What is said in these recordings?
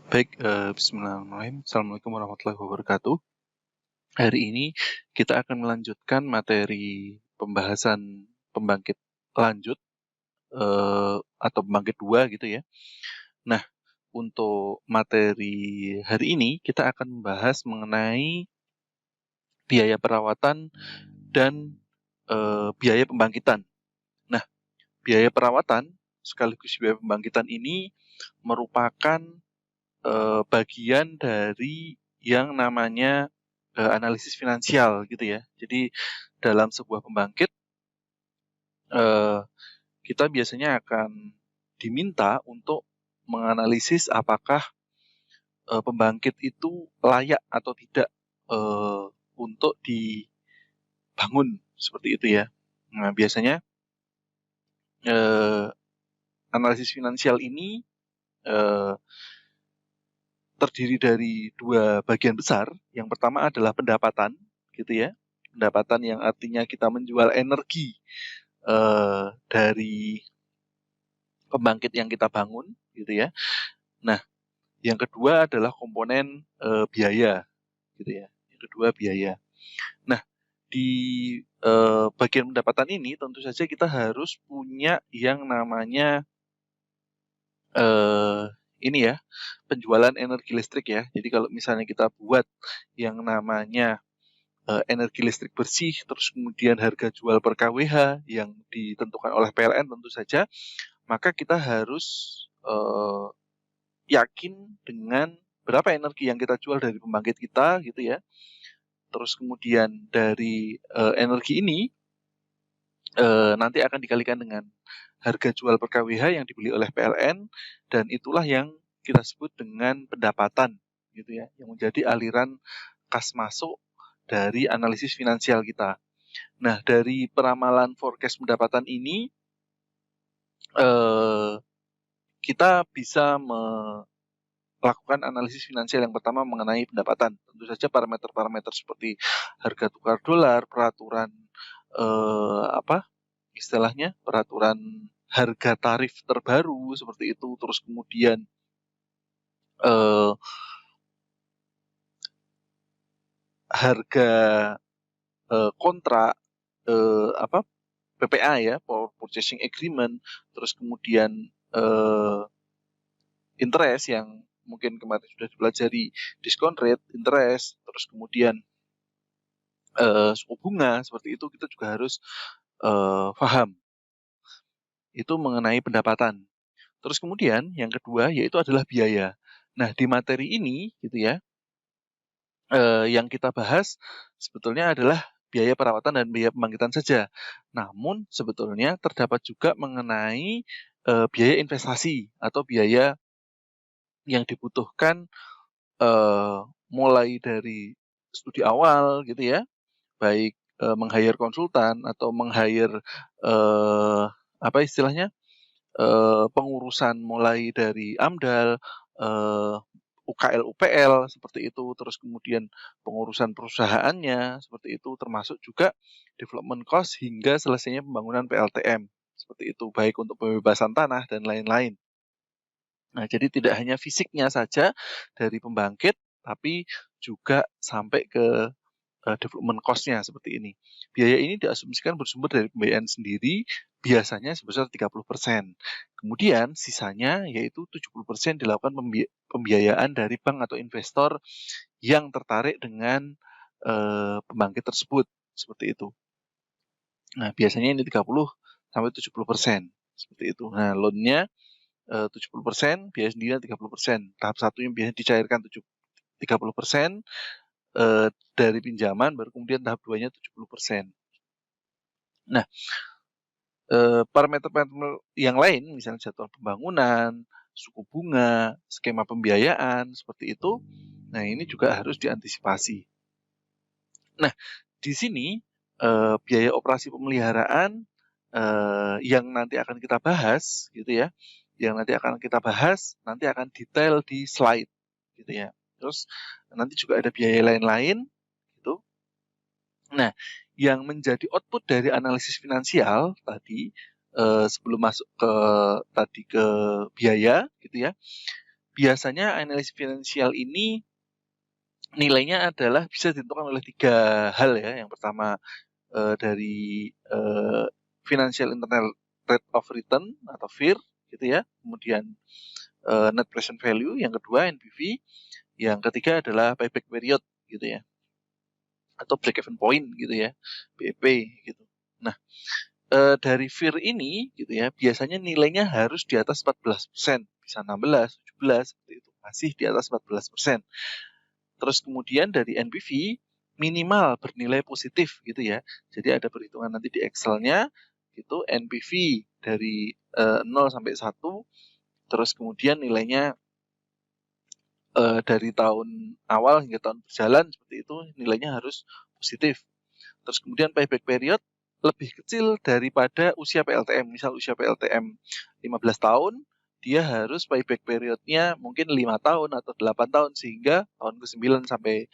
Baik, bismillahirrahmanirrahim. Assalamualaikum warahmatullahi wabarakatuh. Hari ini kita akan melanjutkan materi pembahasan pembangkit lanjut atau pembangkit 2 gitu ya. Nah, untuk materi hari ini kita akan membahas mengenai biaya perawatan dan biaya pembangkitan. Nah, biaya perawatan sekaligus biaya pembangkitan ini merupakan bagian dari yang namanya analisis finansial gitu ya. Jadi dalam sebuah pembangkit kita biasanya akan diminta untuk menganalisis apakah pembangkit itu layak atau tidak untuk dibangun seperti itu ya. Nah biasanya analisis finansial ini terdiri dari dua bagian besar. Yang pertama adalah pendapatan, gitu ya. Pendapatan yang artinya kita menjual energi dari pembangkit yang kita bangun, gitu ya. Nah, yang kedua adalah komponen biaya, gitu ya. Yang kedua biaya. Nah, di bagian pendapatan ini tentu saja kita harus punya yang namanya ini ya, penjualan energi listrik ya. Jadi kalau misalnya kita buat yang namanya energi listrik bersih, terus kemudian harga jual per kWh yang ditentukan oleh PLN tentu saja, maka kita harus yakin dengan berapa energi yang kita jual dari pembangkit kita gitu ya. Terus kemudian dari energi ini nanti akan dikalikan dengan harga jual per kWh yang dibeli oleh PLN, dan itulah yang kita sebut dengan pendapatan gitu ya, yang menjadi aliran kas masuk dari analisis finansial kita. Nah, dari peramalan forecast pendapatan ini kita bisa melakukan analisis finansial yang pertama mengenai pendapatan. Tentu saja parameter-parameter seperti harga tukar dolar, peraturan istilahnya peraturan harga tarif terbaru seperti itu, terus kemudian harga kontrak PPA ya, Power Purchasing Agreement, terus kemudian interest yang mungkin kemarin sudah dipelajari, discount rate, interest, terus kemudian suku bunga, seperti itu kita juga harus paham. Itu mengenai pendapatan. Terus kemudian yang kedua yaitu adalah biaya. Nah, di materi ini gitu ya, yang kita bahas sebetulnya adalah biaya perawatan dan biaya pembangkitan saja. Namun sebetulnya terdapat juga mengenai biaya investasi atau biaya yang dibutuhkan mulai dari studi awal gitu ya, baik meng-hire konsultan atau meng-hire apa istilahnya, pengurusan mulai dari AMDAL, UKL, UPL seperti itu, terus kemudian pengurusan perusahaannya seperti itu, termasuk juga development cost hingga selesainya pembangunan PLTM seperti itu, baik untuk pembebasan tanah dan lain-lain. Nah, jadi tidak hanya fisiknya saja dari pembangkit, tapi juga sampai ke development cost-nya seperti ini. Biaya ini diasumsikan bersumber dari pembiayaan sendiri, biasanya sebesar 30%. Kemudian sisanya yaitu 70% dilakukan pembiayaan dari bank atau investor yang tertarik dengan pembangkit tersebut, seperti itu. Nah, biasanya ini 30 sampai 70%, seperti itu. Nah, loan-nya 70%, biaya sendirinya 30%. Tahap satunya biasanya dicairkan 30%, dari pinjaman, baru kemudian tahap 2-nya 70%. Nah, parameter-parameter yang lain, misalnya jadwal pembangunan, suku bunga, skema pembiayaan, seperti itu, nah ini juga harus diantisipasi. Nah, di sini biaya operasi pemeliharaan yang nanti akan kita bahas, gitu ya, nanti akan detail di slide, gitu ya. Terus nanti juga ada biaya lain-lain, gitu. Nah, yang menjadi output dari analisis finansial tadi sebelum masuk ke biaya, gitu ya. biasanya analisis finansial ini nilainya adalah bisa ditentukan oleh 3 hal ya. Yang pertama dari Financial Internal Rate of Return atau FIR gitu ya. Kemudian Net Present Value, yang kedua NPV, yang ketiga adalah payback period gitu ya. Atau break even point gitu ya, BEP gitu. Nah, dari FIR ini gitu ya, biasanya nilainya harus di atas 14%, bisa 16, 17 seperti itu. Masih di atas 14%. Terus kemudian dari NPV minimal bernilai positif gitu ya. Jadi ada perhitungan nanti di Excel-nya itu NPV dari 0 sampai 1, terus kemudian nilainya dari tahun awal hingga tahun berjalan seperti itu, nilainya harus positif. Terus kemudian payback period lebih kecil daripada usia PLTM. Misal usia PLTM 15 tahun, dia harus payback periodnya mungkin 5 tahun atau 8 tahun, sehingga tahun ke-9 sampai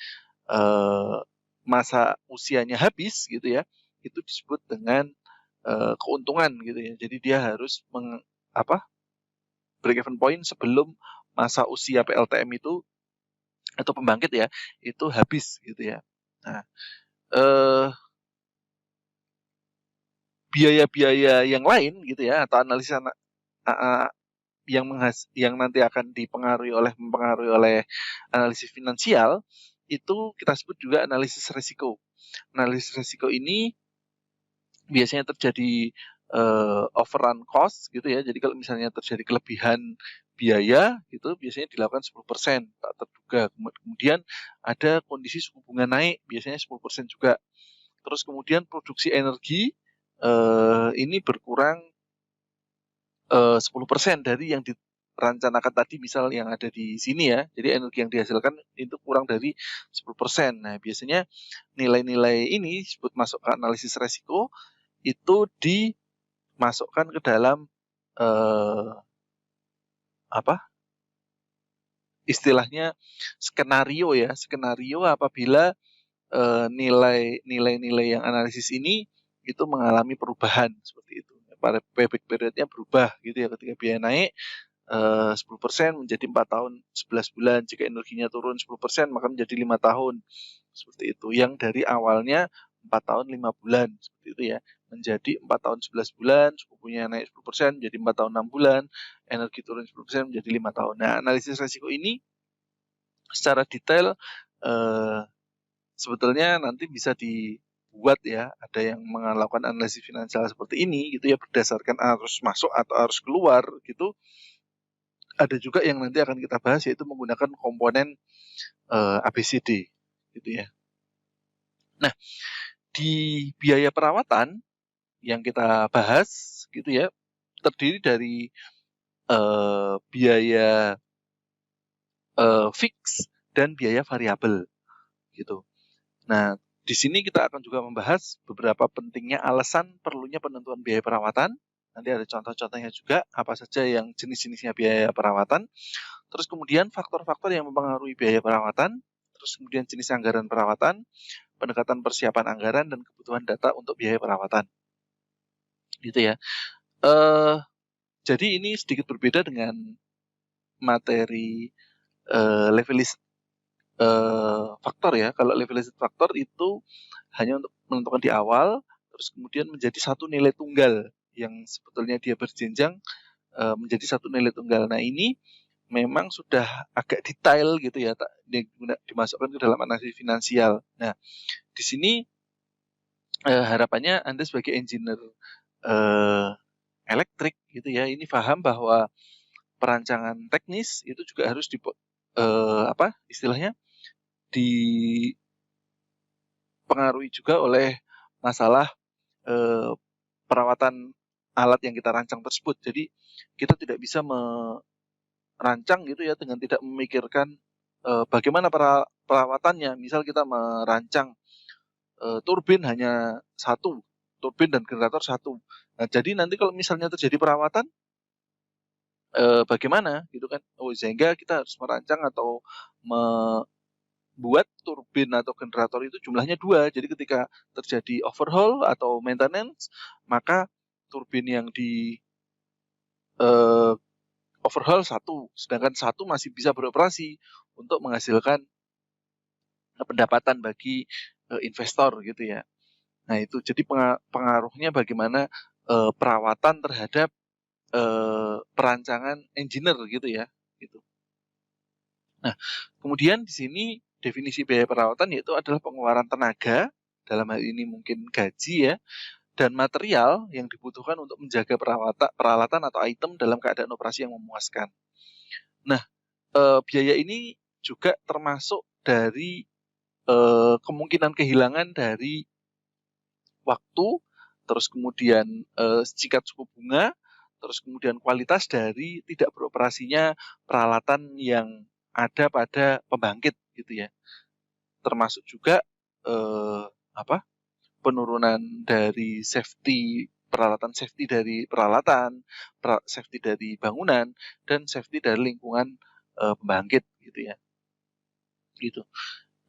masa usianya habis gitu ya, itu disebut dengan keuntungan gitu ya. Jadi dia harus break even point sebelum masa usia PLTM itu atau pembangkit ya, itu habis gitu ya. Nah, biaya-biaya yang lain gitu ya, atau analisa yang nanti akan mempengaruhi oleh analisis finansial, itu kita sebut juga analisis risiko. Analisis risiko ini biasanya terjadi overrun cost gitu ya. Jadi kalau misalnya terjadi kelebihan biaya itu biasanya dilakukan 10% tak terduga. Kemudian ada kondisi suku bunga naik, biasanya 10% juga. Terus kemudian produksi energi ini berkurang 10% dari yang direncanakan tadi, misal yang ada di sini ya. Jadi energi yang dihasilkan itu kurang dari 10%. Nah, biasanya nilai-nilai ini disebut masuk ke analisis resiko, itu dimasukkan ke dalam istilahnya skenario ya. Skenario apabila nilai-nilai yang analisis ini itu mengalami perubahan seperti itu. Pada payback periodnya berubah gitu ya, ketika biaya naik 10% menjadi 4 tahun 11 bulan. Jika energinya turun 10% maka menjadi 5 tahun. Seperti itu. Yang dari awalnya 4 tahun 5 bulan seperti itu ya, menjadi 4 tahun 11 bulan, suku bunga naik 10% menjadi 4 tahun 6 bulan, energi turun 10% menjadi 5 tahun. Nah, analisis risiko ini secara detail sebetulnya nanti bisa dibuat ya, ada yang melakukan analisis finansial seperti ini gitu ya, berdasarkan arus masuk atau arus keluar gitu. Ada juga yang nanti akan kita bahas, yaitu menggunakan komponen ABCD gitu ya. Nah, di biaya perawatan yang kita bahas gitu ya, terdiri dari biaya fix dan biaya variabel gitu. Nah, di sini kita akan juga membahas beberapa pentingnya alasan perlunya penentuan biaya perawatan. Nanti ada contoh-contohnya juga, apa saja yang jenis-jenisnya biaya perawatan. Terus kemudian faktor-faktor yang mempengaruhi biaya perawatan. Terus kemudian jenis anggaran perawatan, pendekatan persiapan anggaran, dan kebutuhan data untuk biaya perawatan. Gitu ya. Jadi ini sedikit berbeda dengan materi levelistic faktor ya. Kalau levelistic faktor itu hanya untuk menentukan di awal, terus kemudian menjadi satu nilai tunggal yang sebetulnya dia berjenjang menjadi satu nilai tunggal. Nah, ini memang sudah agak detail gitu ya, dimasukkan ke dalam analisis finansial. Nah, di sini harapannya Anda sebagai engineer elektrik gitu ya, ini paham bahwa perancangan teknis itu juga harus istilahnya dipengaruhi juga oleh masalah perawatan alat yang kita rancang tersebut. Jadi kita tidak bisa merancang gitu ya dengan tidak memikirkan bagaimana perawatannya. Misal kita merancang turbin hanya satu, turbin dan generator satu. Nah, jadi nanti kalau misalnya terjadi perawatan, bagaimana gitu kan? Sehingga kita harus merancang atau membuat turbin atau generator itu jumlahnya 2. Jadi ketika terjadi overhaul atau maintenance, maka turbin yang overhaul 1, sedangkan 1 masih bisa beroperasi untuk menghasilkan pendapatan bagi investor gitu ya. Nah itu jadi pengaruhnya bagaimana perawatan terhadap perancangan engineer gitu ya. Gitu. Nah kemudian di sini definisi biaya perawatan yaitu adalah pengeluaran tenaga, dalam hal ini mungkin gaji ya, dan material yang dibutuhkan untuk menjaga peralatan atau item dalam keadaan operasi yang memuaskan. Nah, biaya ini juga termasuk dari kemungkinan kehilangan dari waktu, terus kemudian tingkat suku bunga, terus kemudian kualitas dari tidak beroperasinya peralatan yang ada pada pembangkit gitu ya. Termasuk juga penurunan dari peralatan safety dari peralatan, safety dari bangunan, dan safety dari lingkungan pembangkit gitu ya. Gitu.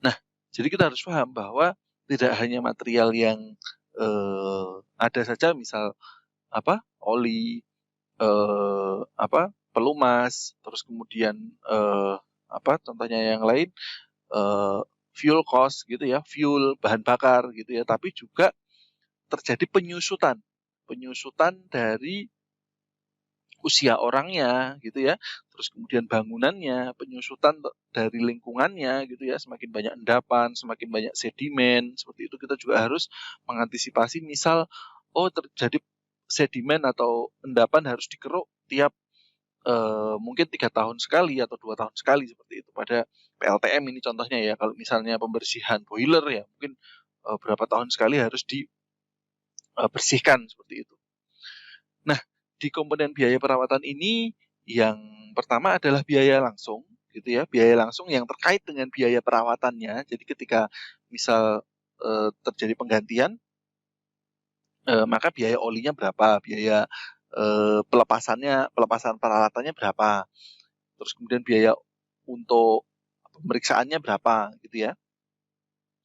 Nah, jadi kita harus paham bahwa tidak hanya material yang ada saja, misal oli, pelumas, terus kemudian contohnya yang lain, fuel cost gitu ya, fuel bahan bakar gitu ya, tapi juga terjadi penyusutan dari usia orangnya gitu ya, terus kemudian bangunannya, penyusutan dari lingkungannya gitu ya, semakin banyak endapan, semakin banyak sedimen, seperti itu kita juga harus mengantisipasi, misal terjadi sedimen atau endapan harus dikeruk tiap mungkin 3 tahun sekali atau 2 tahun sekali, seperti itu pada PLTM ini contohnya ya. Kalau misalnya pembersihan boiler ya mungkin berapa tahun sekali harus dibersihkan seperti itu. Nah, di komponen biaya perawatan ini yang pertama adalah biaya langsung gitu ya, biaya langsung yang terkait dengan biaya perawatannya. Jadi ketika misal terjadi penggantian, maka biaya olinya berapa, biaya pelepasan peralatannya berapa, terus kemudian biaya untuk pemeriksaannya berapa gitu ya.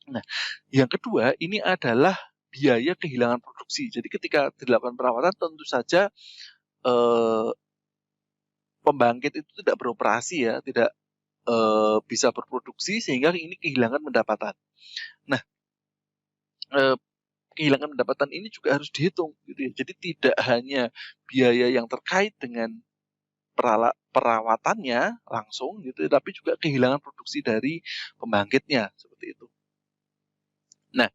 Nah, yang kedua ini adalah biaya kehilangan produksi. Jadi ketika dilakukan perawatan tentu saja pembangkit itu tidak beroperasi ya, tidak bisa berproduksi, sehingga ini kehilangan pendapatan. Nah, kehilangan pendapatan ini juga harus dihitung gitu ya. Jadi tidak hanya biaya yang terkait dengan perawatannya langsung gitu, tapi juga kehilangan produksi dari pembangkitnya seperti itu. Nah,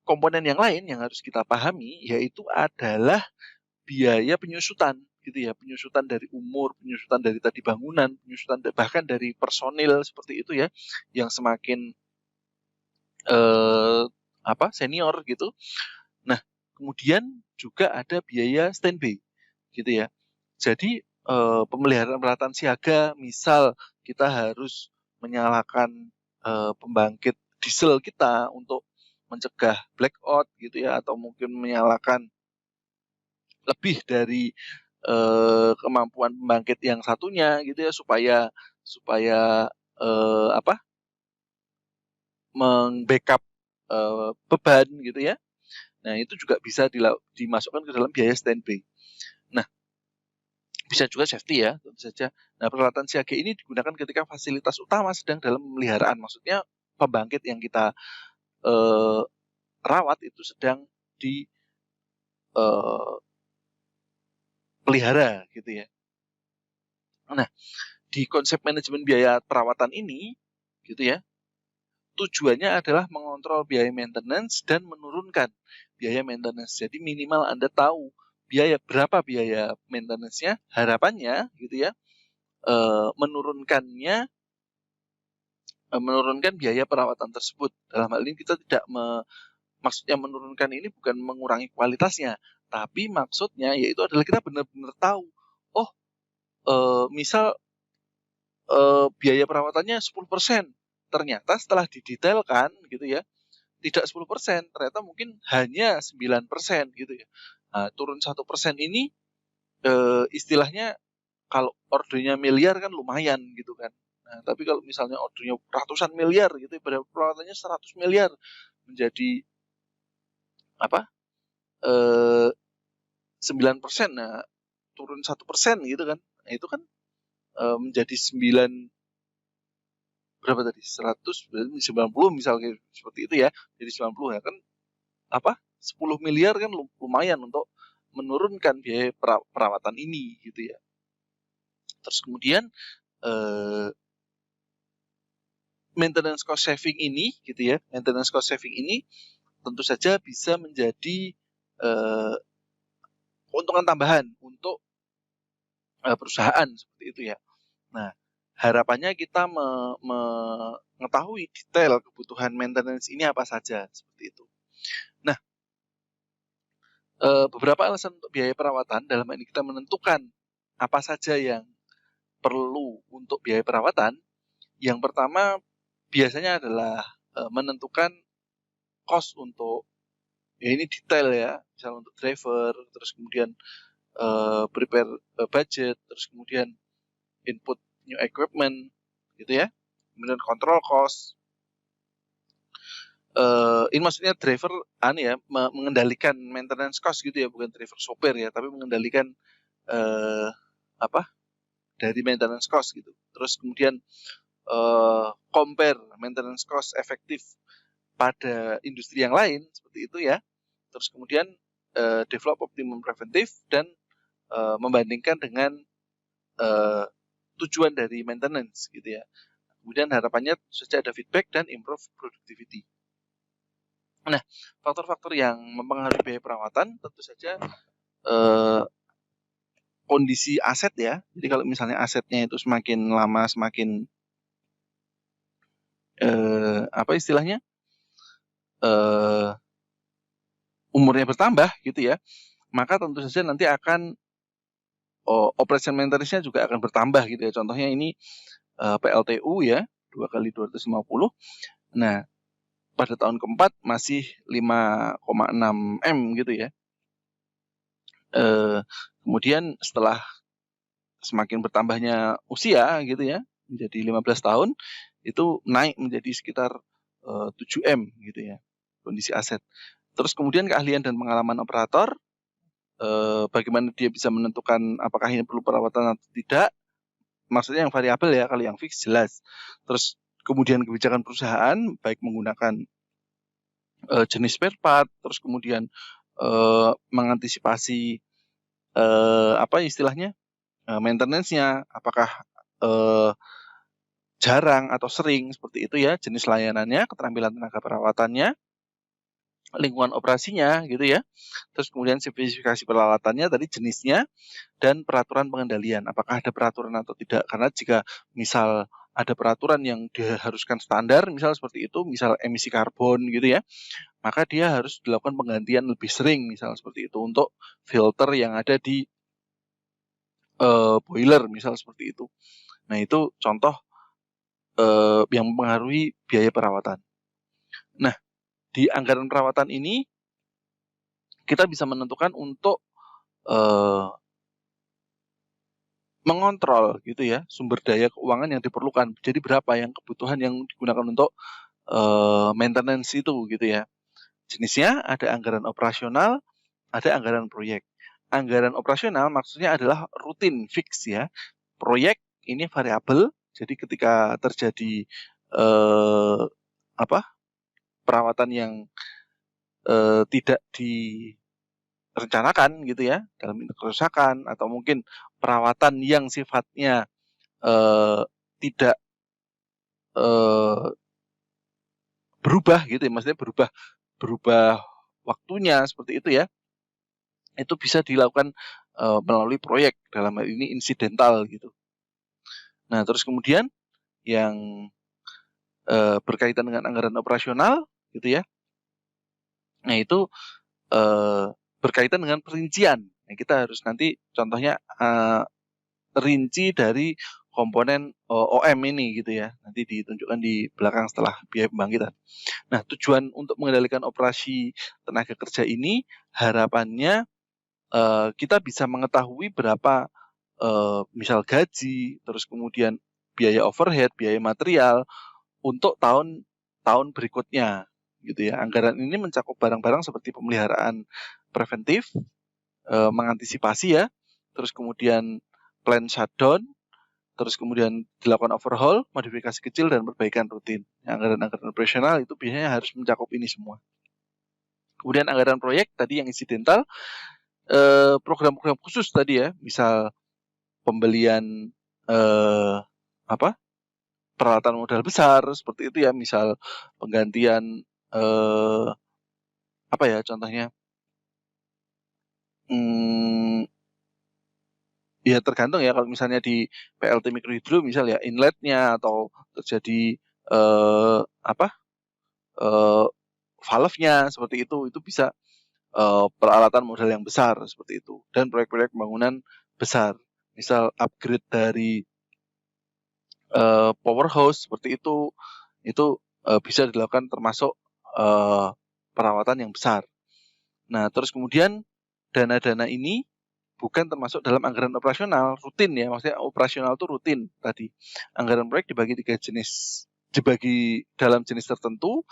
komponen yang lain yang harus kita pahami yaitu adalah biaya penyusutan gitu ya, penyusutan dari umur, penyusutan dari tadi bangunan, penyusutan bahkan dari personil seperti itu ya, yang semakin senior gitu. Nah, kemudian juga ada biaya standby gitu ya. Jadi pemeliharaan peralatan siaga, misal kita harus menyalakan pembangkit diesel kita untuk mencegah blackout gitu ya, atau mungkin menyalakan lebih dari kemampuan pembangkit yang satunya gitu ya, supaya membackup beban gitu ya. Nah itu juga bisa dimasukkan ke dalam biaya standby. Nah bisa juga safety ya, tentu saja. Nah peralatan siaga ini digunakan ketika fasilitas utama sedang dalam pemeliharaan, maksudnya pembangkit yang kita rawat itu sedang dipelihara gitu ya. Nah di konsep manajemen biaya perawatan ini gitu ya, tujuannya adalah mengontrol biaya maintenance dan menurunkan biaya maintenance. Jadi minimal Anda tahu berapa biaya maintenance-nya, harapannya gitu ya, menurunkan biaya perawatan tersebut. Dalam hal ini kita tidak maksudnya menurunkan ini bukan mengurangi kualitasnya, tapi maksudnya yaitu adalah kita benar-benar tahu, misal biaya perawatannya 10%, ternyata setelah didetailkan gitu ya, tidak 10%, ternyata mungkin hanya 9% gitu ya. Nah, turun 1% ini istilahnya kalau ordernya miliar kan lumayan gitu kan. Nah, tapi kalau misalnya ordernya ratusan miliar gitu, pada perawatannya 100 miliar menjadi 9%, nah turun 1% gitu kan. Nah, itu kan menjadi berapa tadi? 90 misalnya seperti itu ya. Jadi 90 ya kan 10 miliar kan lumayan untuk menurunkan biaya perawatan ini gitu ya. Terus kemudian maintenance cost saving ini gitu ya. Maintenance cost saving ini tentu saja bisa menjadi keuntungan tambahan untuk perusahaan seperti itu ya. Nah, harapannya kita mengetahui detail kebutuhan maintenance ini apa saja seperti itu. Nah, beberapa alasan untuk biaya perawatan dalam hal ini kita menentukan apa saja yang perlu untuk biaya perawatan. Yang pertama biasanya adalah menentukan cost untuk ya ini detail ya, misalnya untuk driver, terus kemudian prepare budget, terus kemudian input new equipment gitu ya, kemudian control cost. Ini maksudnya driver mengendalikan maintenance cost gitu ya, bukan driver sopir ya, tapi mengendalikan dari maintenance cost gitu. Terus kemudian compare maintenance cost efektif pada industri yang lain seperti itu ya. Terus kemudian develop optimum preventif dan membandingkan dengan tujuan dari maintenance gitu ya. Kemudian harapannya saja ada feedback dan improve productivity. Nah, faktor-faktor yang mempengaruhi biaya perawatan tentu saja kondisi aset ya. Jadi kalau misalnya asetnya itu semakin lama semakin umurnya bertambah gitu ya, maka tentu saja nanti akan operation maintenance-nya juga akan bertambah gitu ya. Contohnya ini PLTU ya, 2 kali 250. Nah, pada tahun keempat masih 5,6 M gitu ya. Kemudian setelah semakin bertambahnya usia gitu ya, menjadi 15 tahun, itu naik menjadi sekitar 7 M gitu ya, kondisi aset. Terus kemudian keahlian dan pengalaman operator, bagaimana dia bisa menentukan apakah ini perlu perawatan atau tidak. Maksudnya yang variabel ya, kalau yang fix jelas. Terus kemudian kebijakan perusahaan, baik menggunakan jenis spare part, terus kemudian mengantisipasi maintenance-nya, apakah jarang atau sering seperti itu ya, jenis layanannya, keterampilan tenaga perawatannya, lingkungan operasinya gitu ya. Terus kemudian spesifikasi peralatannya tadi, jenisnya, dan peraturan pengendalian. Apakah ada peraturan atau tidak? Karena jika misal ada peraturan yang diharuskan standar, misal seperti itu, misal emisi karbon gitu ya, maka dia harus dilakukan penggantian lebih sering, misal seperti itu, untuk filter yang ada di boiler, misal seperti itu. Nah, itu contoh yang mempengaruhi biaya perawatan. Nah, di anggaran perawatan ini kita bisa menentukan untuk mengontrol gitu ya sumber daya keuangan yang diperlukan. Jadi berapa yang kebutuhan yang digunakan untuk maintenance itu gitu ya. Jenisnya ada anggaran operasional, ada anggaran proyek. Anggaran operasional maksudnya adalah rutin, fix ya. Proyek ini variabel. Jadi ketika terjadi perawatan yang tidak direncanakan gitu ya, dalam kerusakan atau mungkin perawatan yang sifatnya tidak berubah gitu ya, maksudnya berubah waktunya seperti itu ya, itu bisa dilakukan melalui proyek, dalam hal ini insidental gitu. Nah, terus kemudian yang berkaitan dengan anggaran operasional gitu ya, nah itu berkaitan dengan perincian. Nah, kita harus nanti contohnya rinci dari komponen OM ini gitu ya, nanti ditunjukkan di belakang setelah biaya pembangkitan. Nah, tujuan untuk mengendalikan operasi tenaga kerja ini harapannya kita bisa mengetahui berapa misal gaji, terus kemudian biaya overhead, biaya material untuk tahun berikutnya gitu ya. Anggaran ini mencakup barang-barang seperti pemeliharaan preventif, mengantisipasi ya, terus kemudian plan shutdown, terus kemudian dilakukan overhaul, modifikasi kecil, dan perbaikan rutin. Anggaran-anggaran operasional itu biasanya harus mencakup ini semua. Kemudian anggaran proyek tadi yang insidental, program-program khusus tadi ya, misal pembelian peralatan modal besar seperti itu ya, misal penggantian contohnya, ya tergantung ya, kalau misalnya di PLT mikrohidro misal ya inletnya atau terjadi valve-nya seperti itu bisa peralatan modal yang besar seperti itu. Dan proyek-proyek pembangunan besar, misal upgrade dari powerhouse seperti itu bisa dilakukan termasuk perawatan yang besar. Nah, terus kemudian dana-dana ini bukan termasuk dalam anggaran operasional rutin ya, maksudnya operasional itu rutin tadi. Anggaran proyek dibagi 3 jenis, dibagi dalam jenis tertentu,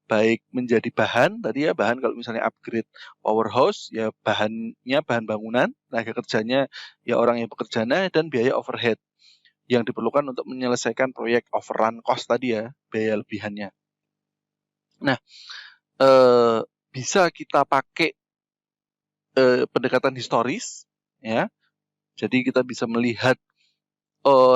baik menjadi bahan tadi ya, bahan kalau misalnya upgrade powerhouse ya bahannya bahan bangunan, tenaga kerjanya ya orang yang bekerjanya, dan biaya overhead yang diperlukan untuk menyelesaikan proyek overrun cost tadi ya, biaya lebihannya. Nah, bisa kita pakai pendekatan historis ya. Jadi kita bisa melihat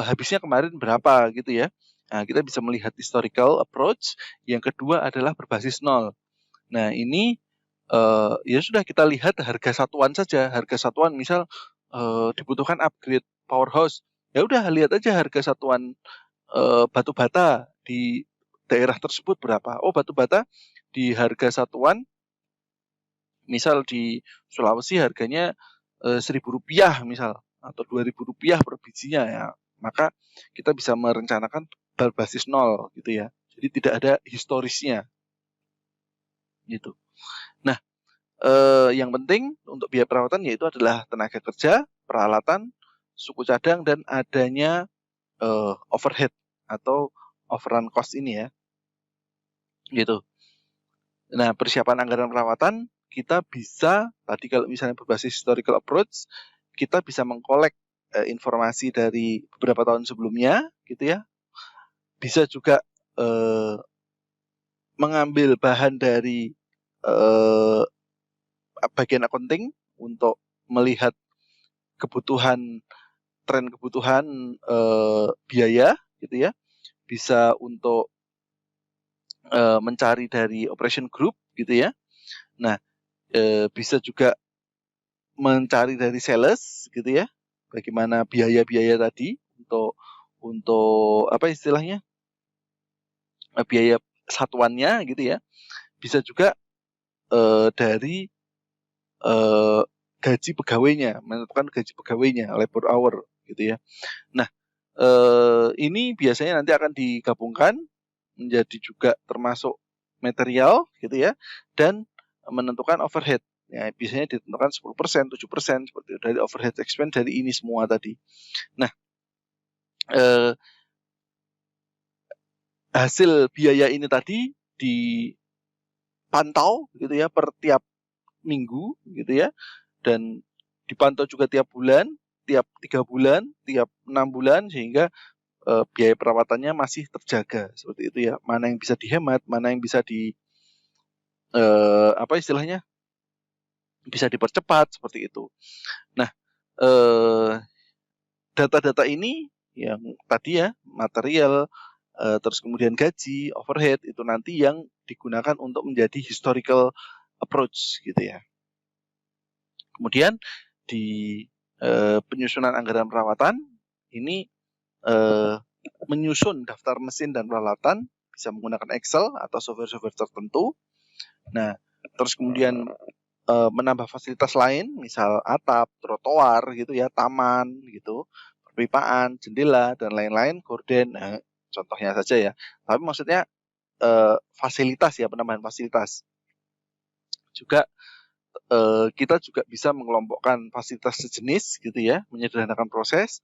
habisnya kemarin berapa gitu ya. Nah, kita bisa melihat historical approach. Yang kedua adalah berbasis nol. Nah, ini ya sudah kita lihat harga satuan saja. Harga satuan misal dibutuhkan upgrade powerhouse. Ya udah lihat aja harga satuan batu bata di daerah tersebut berapa. Oh, batu bata di harga satuan misal di Sulawesi harganya Rp1.000 misal atau Rp2.000 per bijinya ya. Maka kita bisa merencanakan berbasis nol gitu ya. Jadi tidak ada historisnya gitu. Nah, yang penting untuk biaya perawatan yaitu adalah tenaga kerja, peralatan, suku cadang, dan adanya overhead atau overrun cost ini ya. Gitu. Nah, persiapan anggaran perawatan kita bisa tadi kalau misalnya berbasis historical approach, kita bisa mengkolek informasi dari beberapa tahun sebelumnya gitu ya. Bisa juga mengambil bahan dari bagian accounting untuk melihat kebutuhan, tren kebutuhan biaya gitu ya. Bisa untuk mencari dari operation group gitu ya. Nah, bisa juga mencari dari sales gitu ya. Bagaimana biaya-biaya tadi untuk apa istilahnya? Biaya satuannya gitu ya. Bisa juga dari gaji pegawainya, menentukan gaji pegawainya, labor hour gitu ya. Nah, ini biasanya nanti akan digabungkan menjadi juga termasuk material gitu ya, dan menentukan overhead. Ya, biasanya ditentukan 10%, 7% seperti itu dari overhead expense dari ini semua tadi. Nah, hasil biaya ini tadi dipantau gitu ya per tiap minggu gitu ya, dan dipantau juga tiap bulan, tiap 3 bulan, tiap 6 bulan, sehingga biaya perawatannya masih terjaga seperti itu ya. Mana yang bisa dihemat, mana yang bisa bisa dipercepat seperti itu. Nah, data-data ini yang tadi ya, material, terus kemudian gaji, overhead, itu nanti yang digunakan untuk menjadi historical approach gitu ya. Kemudian di penyusunan anggaran perawatan ini menyusun daftar mesin dan peralatan bisa menggunakan Excel atau software-software tertentu. Nah, terus kemudian menambah fasilitas lain, misal atap, trotoar gitu ya, taman gitu, perpipaan, jendela, dan lain-lain, gorden, contohnya saja ya. Tapi maksudnya fasilitas ya, penambahan fasilitas. Juga kita juga bisa mengelompokkan fasilitas sejenis gitu ya, menyederhanakan proses,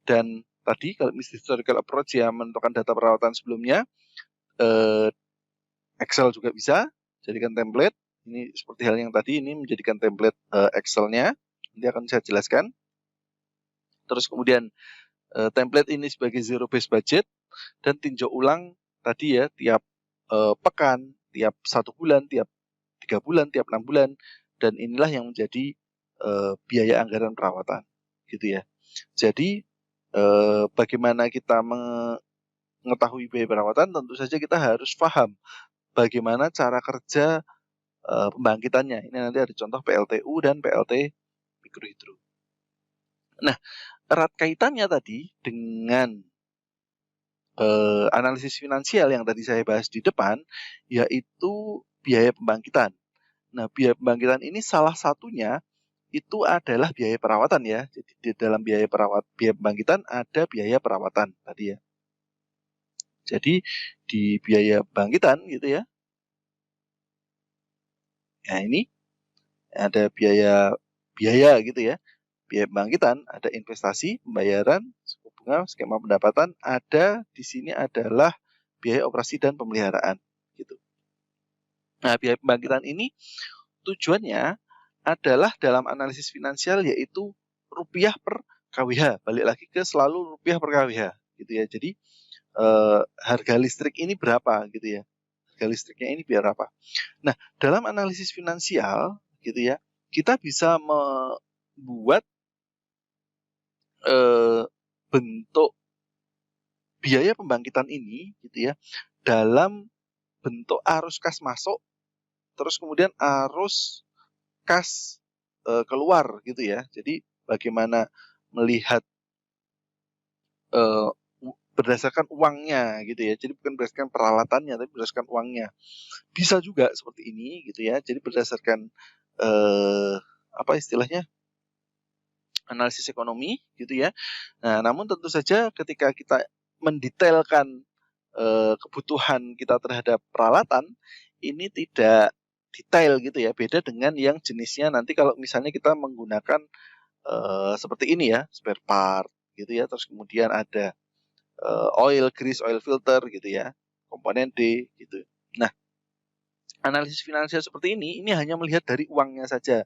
dan tadi kalau historical approach ya menentukan data perawatan sebelumnya, Excel juga bisa jadikan template. Ini seperti hal yang tadi, ini menjadikan template Excel-nya. Nanti akan saya jelaskan. Terus kemudian template ini sebagai zero based budget, dan tinjau ulang tadi ya tiap pekan, tiap 1 bulan, tiap 3 bulan, tiap 6 bulan, dan inilah yang menjadi biaya anggaran perawatan, gitu ya. Jadi bagaimana kita mengetahui biaya perawatan? Tentu saja kita harus paham bagaimana cara kerja pembangkitannya. Ini nanti ada contoh PLTU dan PLT mikrohidro. Nah, erat kaitannya tadi dengan analisis finansial yang tadi saya bahas di depan, yaitu biaya pembangkitan. Nah, biaya pembangkitan ini salah satunya itu adalah biaya perawatan ya. Jadi di dalam biaya pembangkitan ada biaya perawatan tadi ya. Jadi di biaya pembangkitan gitu ya. Nah, ini ada biaya gitu ya. Biaya pembangkitan, ada investasi, pembayaran, suku bunga, skema pendapatan, ada di sini adalah biaya operasi dan pemeliharaan gitu. Nah, biaya pembangkitan ini tujuannya adalah dalam analisis finansial yaitu rupiah per KWH. Balik lagi ke selalu rupiah per KWH gitu ya. Jadi harga listrik ini berapa gitu ya. Harga listriknya ini berapa. Nah, dalam analisis finansial gitu ya, kita bisa membuat bentuk biaya pembangkitan ini gitu ya dalam bentuk arus kas masuk, terus kemudian arus kas keluar gitu ya. Jadi bagaimana melihat berdasarkan uangnya gitu ya. Jadi bukan berdasarkan peralatannya, tapi berdasarkan uangnya. Bisa juga seperti ini gitu ya. Jadi berdasarkan apa istilahnya, analisis ekonomi gitu ya. Nah, namun tentu saja ketika kita mendetailkan kebutuhan kita terhadap peralatan ini tidak detail gitu ya. Beda dengan yang jenisnya nanti kalau misalnya kita menggunakan seperti ini ya, spare part gitu ya. Terus kemudian ada oil grease, oil filter gitu ya, komponen D gitu. Nah, analisis finansial seperti ini hanya melihat dari uangnya saja.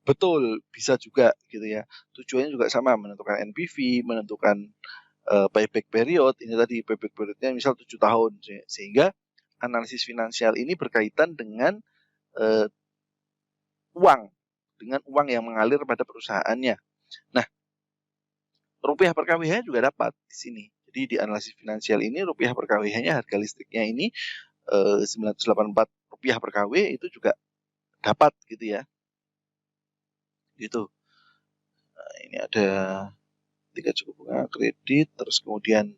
Betul, bisa juga gitu ya. Tujuannya juga sama, menentukan NPV, menentukan payback period. Ini tadi payback periodnya misal 7 tahun. Sehingga analisis finansial ini berkaitan dengan uang, dengan uang yang mengalir pada perusahaannya. Nah, rupiah per KWH juga dapat di sini. Jadi di analisis finansial ini rupiah per KWH-nya, harga listriknya ini 984 rupiah per KW itu juga dapat gitu ya. Gitu. Nah, ini ada 3 suku bunga kredit, terus kemudian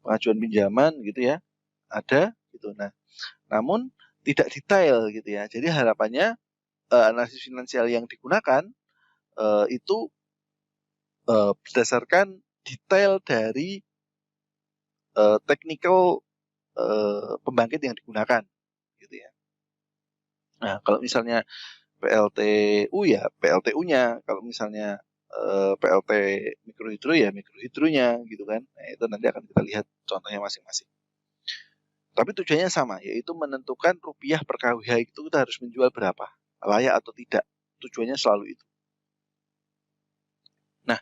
pengajuan pinjaman gitu ya, ada gitu. Nah, namun tidak detail gitu ya. Jadi harapannya analisis finansial yang digunakan itu berdasarkan detail dari technical pembangkit yang digunakan gitu ya. Nah, kalau misalnya PLTU ya PLTU-nya, kalau misalnya PLT mikrohidro ya mikrohidronya gitu kan. Nah, itu nanti akan kita lihat contohnya masing-masing. Tapi tujuannya sama, yaitu menentukan rupiah per KWH itu kita harus menjual berapa, layak atau tidak. Tujuannya selalu itu. Nah,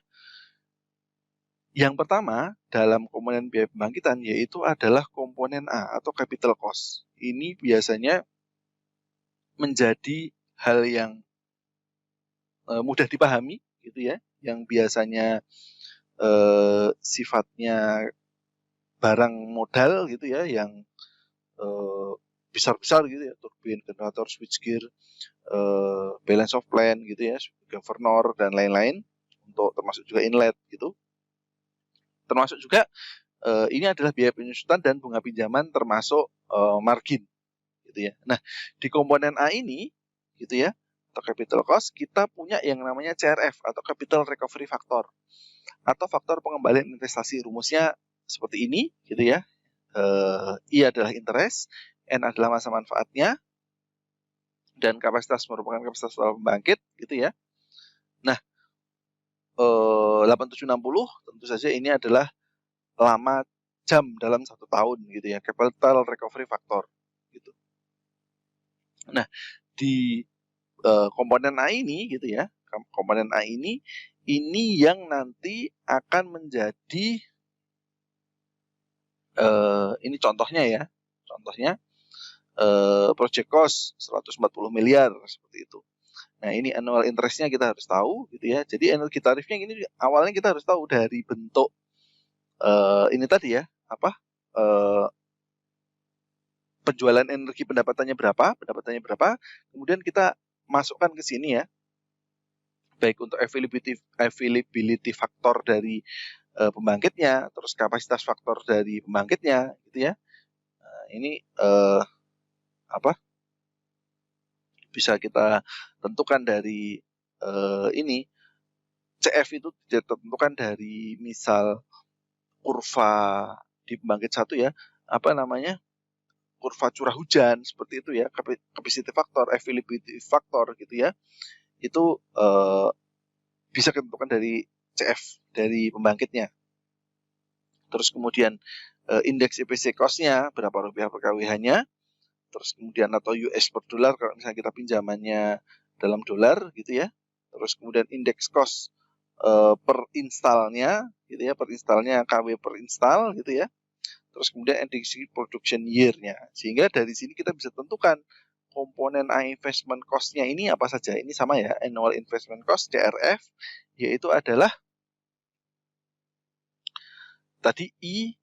yang pertama dalam komponen biaya pembangkitan yaitu adalah komponen A atau capital cost. Ini biasanya menjadi hal yang mudah dipahami gitu ya, yang biasanya sifatnya barang modal gitu ya, yang besar-besar gitu ya, turbin, generator, switchgear, balance of plant gitu ya, governor dan lain-lain, untuk termasuk juga inlet gitu. Termasuk juga ini adalah biaya penyusutan dan bunga pinjaman termasuk margin gitu ya. Nah, di komponen A ini gitu ya, atau capital cost, kita punya yang namanya CRF atau capital recovery factor atau faktor pengembalian investasi. Rumusnya seperti ini gitu ya. I adalah interest, N adalah masa manfaatnya, dan kapasitas merupakan kapasitas pembangkit gitu ya. Nah, 8760 tentu saja ini adalah lama jam dalam 1 tahun gitu ya, capital recovery factor gitu. Nah, di komponen A ini gitu ya, Komponen A ini yang nanti akan menjadi ini contohnya ya. Contohnya project cost 140 miliar seperti itu. Nah, ini annual interest-nya kita harus tahu gitu ya. Jadi energi tarifnya ini awalnya kita harus tahu dari bentuk ini tadi ya, penjualan energi pendapatannya berapa, kemudian kita masukkan ke sini ya. Baik untuk availability faktor dari pembangkitnya, terus kapasitas faktor dari pembangkitnya gitu ya. Nah, ini bisa kita tentukan dari ini. CF itu ditentukan dari misal kurva di pembangkit satu ya, kurva curah hujan seperti itu ya, capacity factor, availability factor gitu ya. Itu bisa ditentukan dari CF dari pembangkitnya. Terus kemudian indeks EPC cost-nya berapa rupiah per kWh-nya. Terus kemudian atau US per dolar kalau misalnya kita pinjamannya dalam dolar gitu ya. Terus kemudian indeks cost per installnya gitu ya, per installnya KW per install gitu ya. Terus kemudian indeks production year-nya. Sehingga dari sini kita bisa tentukan komponen A investment cost-nya ini apa saja. Ini sama ya, annual investment cost CRF, yaitu adalah tadi I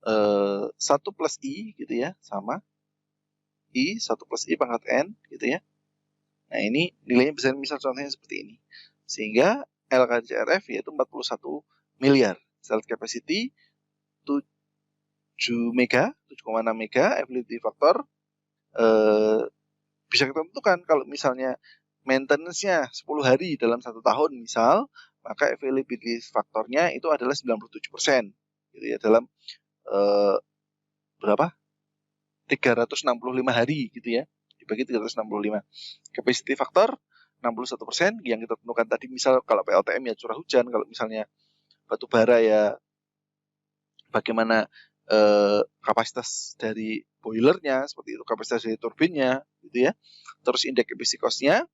1 plus I gitu ya, sama I 1 plus I pangkat N gitu ya. Nah, ini nilainya bisa misal contohnya seperti ini. Sehingga LKCRF yaitu 41 miliar. Installed capacity 7 mega, 7,6 mega, availability factor bisa kita tentukan kalau misalnya maintenance-nya 10 hari dalam 1 tahun misal, maka availability faktornya itu adalah 97% gitu ya, dalam berapa? 365 hari gitu ya. Dibagi 365. Capacity factor 61% yang kita tentukan tadi, misal kalau PLTM ya curah hujan, kalau misalnya batu bara ya bagaimana kapasitas dari boilernya seperti itu, kapasitas dari turbinnya gitu ya. Terus indeks efisiensi cost-nya,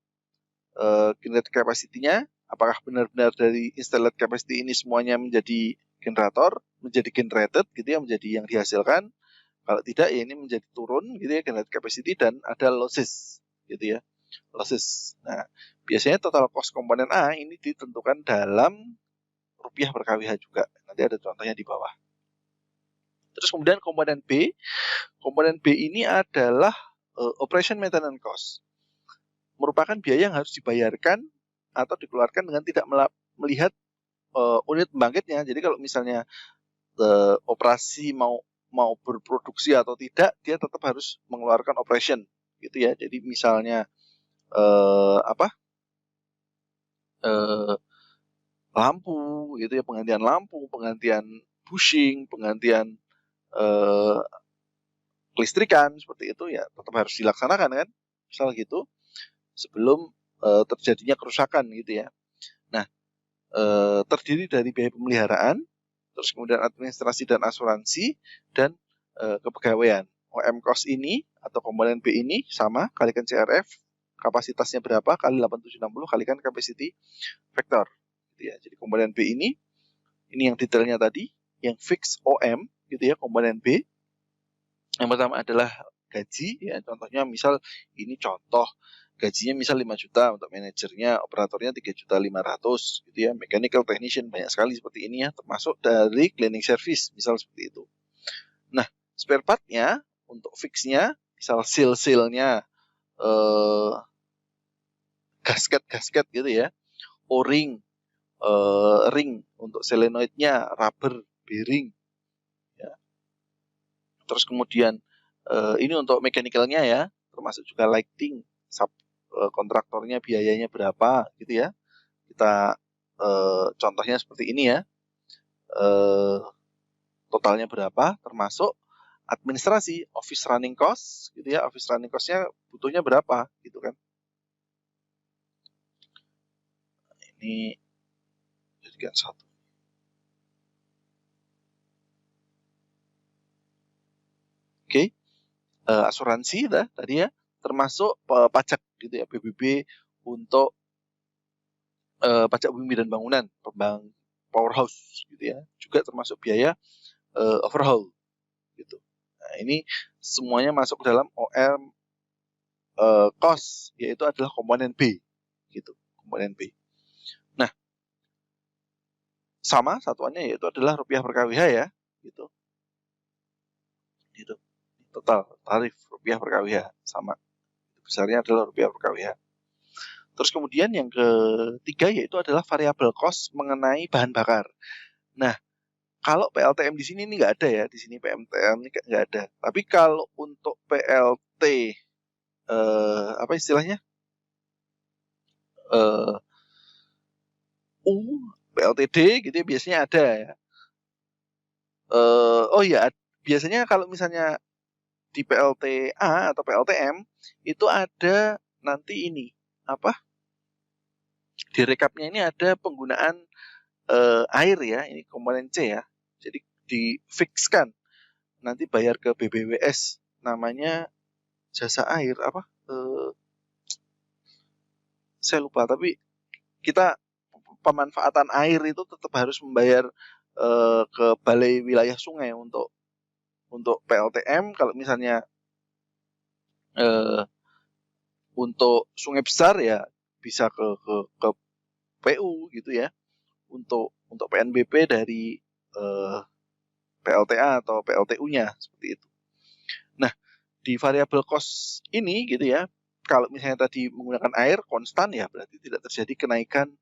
kinetic capacity-nya, apakah benar-benar dari installed capacity ini semuanya menjadi generator, menjadi generated gitu ya, menjadi yang dihasilkan. Kalau tidak ya ini menjadi turun gitu ya, kinetic capacity, dan ada losses gitu ya. Losses. Nah, biasanya total cost komponen A ini ditentukan dalam rupiah per kWh juga. Nanti ada contohnya di bawah. Terus kemudian komponen B. Komponen B ini adalah operation maintenance cost. Merupakan biaya yang harus dibayarkan atau dikeluarkan dengan tidak melihat unit pembangkitnya. Jadi kalau misalnya operasi mau berproduksi atau tidak, dia tetap harus mengeluarkan operation gitu ya. Jadi misalnya lampu gitu ya, penggantian lampu, penggantian bushing, penggantian kelistrikan seperti itu ya tetap harus dilaksanakan kan, misal gitu, sebelum terjadinya kerusakan gitu ya. Nah, terdiri dari biaya pemeliharaan, terus kemudian administrasi dan asuransi, dan kepegawaian. OM cost ini atau komponen B ini sama, kalikan CRF, kapasitasnya berapa, kali 8760, kalikan capacity factor. Gitu ya. Jadi komponen B ini yang detailnya tadi, yang fix OM gitu ya, komponen B. Yang pertama adalah gaji ya, contohnya misal ini contoh gajinya misal 5 juta untuk manajernya, operatornya 3.500.000 gitu ya, mechanical technician banyak sekali seperti ini ya, termasuk dari cleaning service misal seperti itu. Nah, spare part-nya untuk fix-nya misal seal-sealnya, gasket gitu ya, O-ring, ring untuk solenoid-nya, rubber, bearing ya. Terus kemudian ini untuk mechanical-nya ya, termasuk juga lighting, kontraktornya biayanya berapa gitu ya. Kita contohnya seperti ini ya, totalnya berapa, termasuk administrasi, office running cost gitu ya, office running cost-nya butuhnya berapa gitu kan. Ini jadikan satu. Oke. Asuransi tadi ya, termasuk pajak gitu ya, PBB untuk pajak bumi dan bangunan, powerhouse gitu ya, juga termasuk biaya overhaul gitu. Nah, ini semuanya masuk dalam OM cost, yaitu adalah komponen B gitu, komponen B. Nah, sama satuannya yaitu adalah rupiah per kWh ya, gitu. Gitu. Total tarif rupiah per kWh sama. Besarnya adalah rupiah per kWh. Terus kemudian yang ketiga yaitu adalah variable cost mengenai bahan bakar. Nah, kalau PLTM di sini ini nggak ada ya, di sini PMTM ini nggak ada. Tapi kalau untuk PLT apa istilahnya PLTD gitu ya, biasanya ada ya. Oh iya, biasanya kalau misalnya di PLTA atau PLTM itu ada nanti ini apa? Di rekapnya ini ada penggunaan air ya, ini komponen C ya. Jadi difixkan nanti bayar ke BBWS, namanya jasa air apa? Saya lupa, tapi kita pemanfaatan air itu tetap harus membayar ke balai wilayah sungai untuk PLTM. Kalau misalnya untuk sungai besar ya bisa ke PU gitu ya. Untuk PNBP dari PLTA atau PLTU-nya seperti itu. Nah, di variable cost ini gitu ya, kalau misalnya tadi menggunakan air konstan ya berarti tidak terjadi kenaikan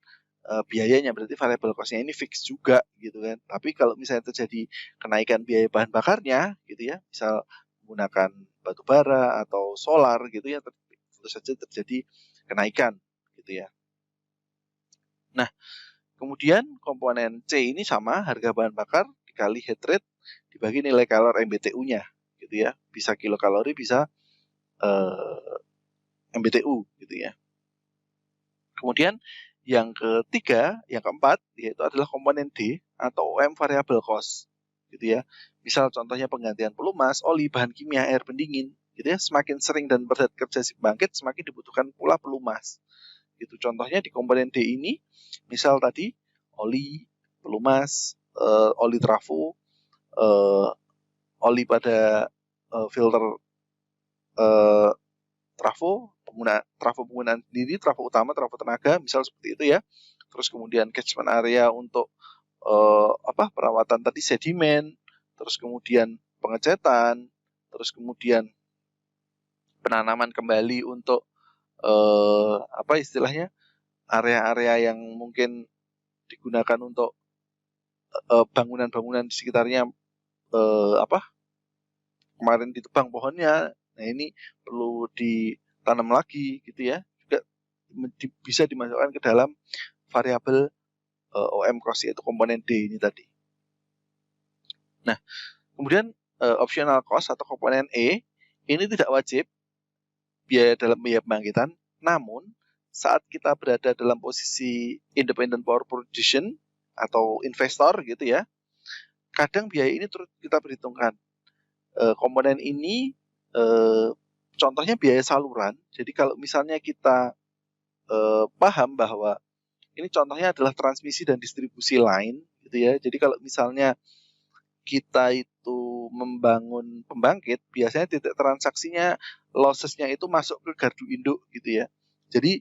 biayanya, berarti variable cost-nya ini fix juga gitu kan. Tapi kalau misalnya terjadi kenaikan biaya bahan bakarnya gitu ya, misal menggunakan batu bara atau solar gitu ya, tentu saja terjadi kenaikan gitu ya. Nah, kemudian komponen C ini sama, harga bahan bakar dikali heat rate dibagi nilai kalor MBTU-nya gitu ya. Bisa kilokalori, bisa MBTU gitu ya. Kemudian yang ketiga, yang keempat yaitu adalah komponen D atau OM variable cost gitu ya. Misal contohnya penggantian pelumas, oli, bahan kimia, air pendingin gitu ya. Semakin sering dan berat kerja si pembangkit, semakin dibutuhkan pula pelumas. Gitu. Contohnya di komponen D ini, misal tadi oli, pelumas, oli trafo, oli pada filter trafo, penggunaan sendiri, trafo utama, trafo tenaga, misal seperti itu ya. Terus kemudian catchment area untuk perawatan tadi sedimen, terus kemudian pengecetan, terus kemudian penanaman kembali untuk apa istilahnya area-area yang mungkin digunakan untuk bangunan-bangunan di sekitarnya kemarin ditebang pohonnya. Nah, ini perlu ditanam lagi gitu ya. Juga bisa dimasukkan ke dalam variabel OM cost, yaitu komponen D ini tadi. Nah, kemudian optional cost atau komponen E ini tidak wajib biaya dalam biaya pembangkitan, namun saat kita berada dalam posisi independent power production atau investor gitu ya, kadang biaya ini turut kita perhitungkan. Komponen ini contohnya biaya saluran. Jadi kalau misalnya kita paham bahwa ini contohnya adalah transmisi dan distribusi line gitu ya. Jadi kalau misalnya kita itu membangun pembangkit, biasanya titik transaksinya losses-nya itu masuk ke gardu induk gitu ya. Jadi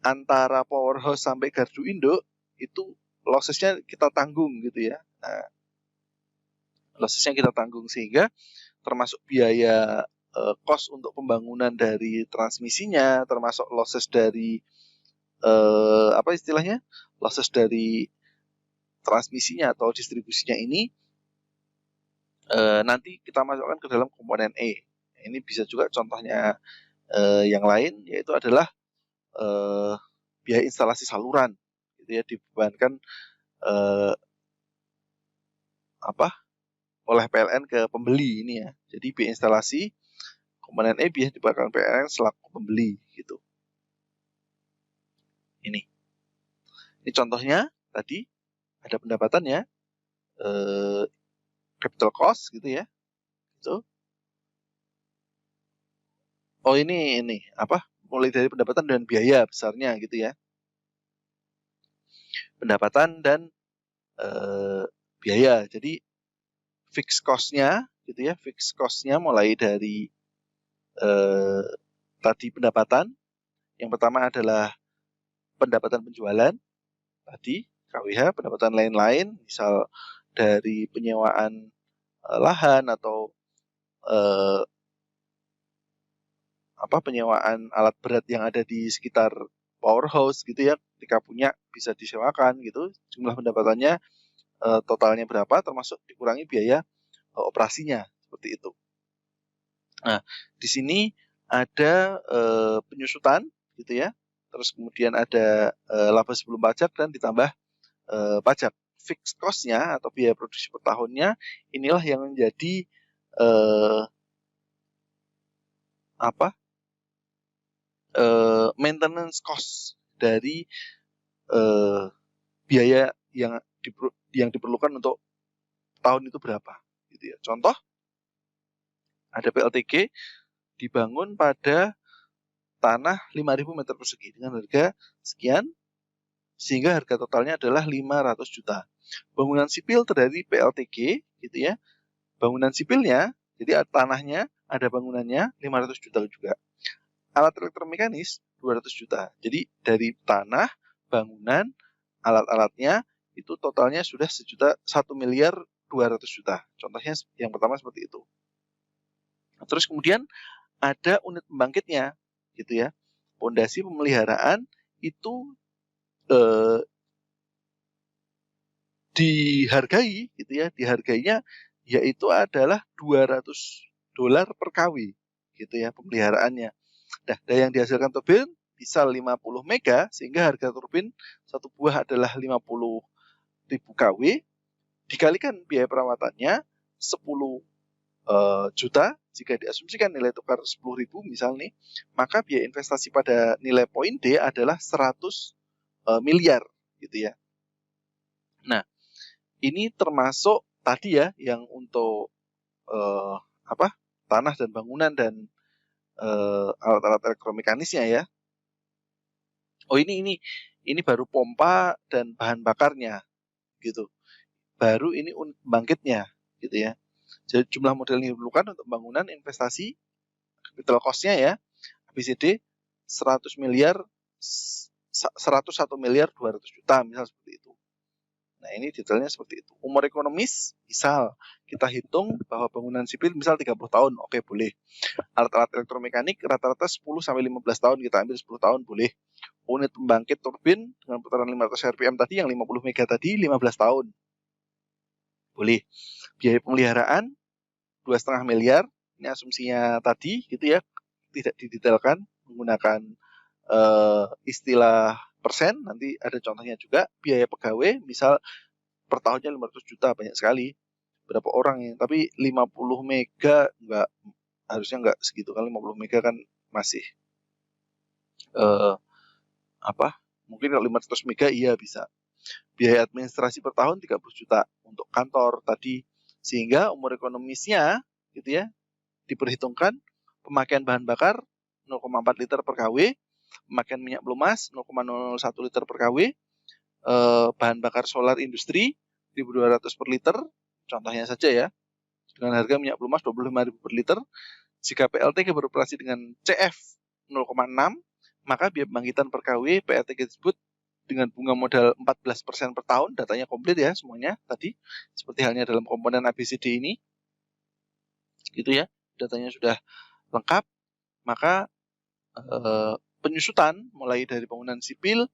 antara powerhouse sampai gardu induk itu losses-nya kita tanggung gitu ya. Nah, losses-nya kita tanggung sehingga termasuk biaya cost untuk pembangunan dari transmisinya, termasuk losses dari apa istilahnya, losses dari transmisinya atau distribusinya ini nanti kita masukkan ke dalam komponen E. Ini bisa juga contohnya yang lain yaitu adalah biaya instalasi saluran, gitu ya, dibebankan oleh PLN ke pembeli ini ya. Jadi biaya instalasi komponen E biasa dibebankan PLN selaku pembeli gitu. Ini contohnya tadi ada pendapatannya, capital cost gitu ya. Gitu. Oh ini mulai dari pendapatan dan biaya besarnya gitu ya. pendapatan dan biaya. Jadi fixed cost-nya gitu ya, fixed cost-nya mulai dari tadi pendapatan. Yang pertama adalah pendapatan penjualan tadi, KWH, pendapatan lain-lain, misal dari penyewaan lahan atau penyewaan alat berat yang ada di sekitar powerhouse gitu ya, ketika punya bisa disewakan gitu, jumlah pendapatannya totalnya berapa, termasuk dikurangi biaya operasinya, seperti itu. Nah, di sini ada penyusutan gitu ya, terus kemudian ada laba sebelum pajak dan ditambah pajak. Fixed cost-nya atau biaya produksi per tahunnya inilah yang menjadi maintenance cost dari biaya yang diperlukan untuk tahun itu berapa gitu ya. Contoh, ada PLTG dibangun pada tanah 5.000 meter persegi dengan harga sekian, sehingga harga totalnya adalah 500 juta. Bangunan sipil dari PLTG gitu ya. Bangunan sipilnya, jadi tanahnya, ada bangunannya 500 juta juga. Alat elektromekanis 200 juta. Jadi dari tanah, bangunan, alat-alatnya itu totalnya sudah 1.200.000.000. Contohnya yang pertama seperti itu. Terus kemudian ada unit pembangkitnya gitu ya. Pondasi pemeliharaan itu dihargai gitu ya, dihargainya yaitu adalah $200 per kW gitu ya pemeliharaannya. Nah, daya yang dihasilkan turbin bisa 50 mega, sehingga harga turbin satu buah adalah 50.000 kW, dikalikan biaya perawatannya 10 juta, jika diasumsikan nilai tukar 10.000 misal nih, maka biaya investasi pada nilai poin D adalah 100 miliar gitu ya. Nah, ini termasuk tadi ya yang untuk tanah dan bangunan dan alat-alat elektromekanisnya ya. Oh, ini baru pompa dan bahan bakarnya gitu. Baru ini pembangkitnya gitu ya. Jadi jumlah modal yang diperlukan untuk bangunan investasi capital cost-nya ya, ABCD 100 miliar 101 miliar 200 juta misal seperti itu. Nah, ini detailnya seperti itu. Umur ekonomis, misal kita hitung bahwa bangunan sipil misal 30 tahun, oke boleh. Alat-alat elektromekanik rata-rata 10-15 tahun, kita ambil 10 tahun boleh. Unit pembangkit turbin dengan putaran 500 RPM tadi, yang 50 mega tadi, 15 tahun. Boleh. Biaya pemeliharaan 2,5 miliar, ini asumsinya tadi gitu ya, tidak didetailkan menggunakan istilah persen, nanti ada contohnya juga. Biaya pegawai misal per tahunnya 500 juta, banyak sekali, berapa orang ya, tapi 50 mega harusnya enggak segitu kan, 50 mega kan masih mungkin kalau 500 mega iya bisa. Biaya administrasi per tahun 30 juta untuk kantor tadi, sehingga umur ekonomisnya gitu ya diperhitungkan pemakaian bahan bakar 0,4 liter per kW, pemakaian minyak pelumas 0,01 liter per kW, bahan bakar solar industri 1.200 per liter, contohnya saja ya, dengan harga minyak pelumas 25.000 per liter. Jika PLTG beroperasi dengan CF 0,6, maka biaya pembangkitan per kW PLTG tersebut dengan bunga modal 14% per tahun, datanya komplit ya semuanya tadi, seperti halnya dalam komponen ABCD ini, gitu ya, datanya sudah lengkap, maka penyusutan mulai dari bangunan sipil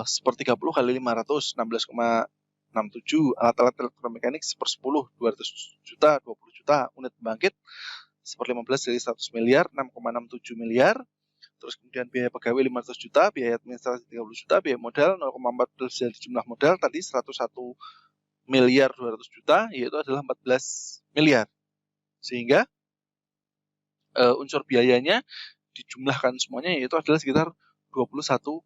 seper-30 kali 500, 16,67, alat-alat elektromekanik seper-10, 200 juta, 20 juta, unit pembangkit seper-15 dari 100 miliar, 6,67 miliar, terus kemudian biaya pegawai 500 juta, biaya administrasi 30 juta, biaya modal 0,14 dari jumlah modal tadi 101 miliar 200 juta, yaitu adalah 14 miliar. Sehingga unsur biayanya dijumlahkan semuanya yaitu adalah sekitar 21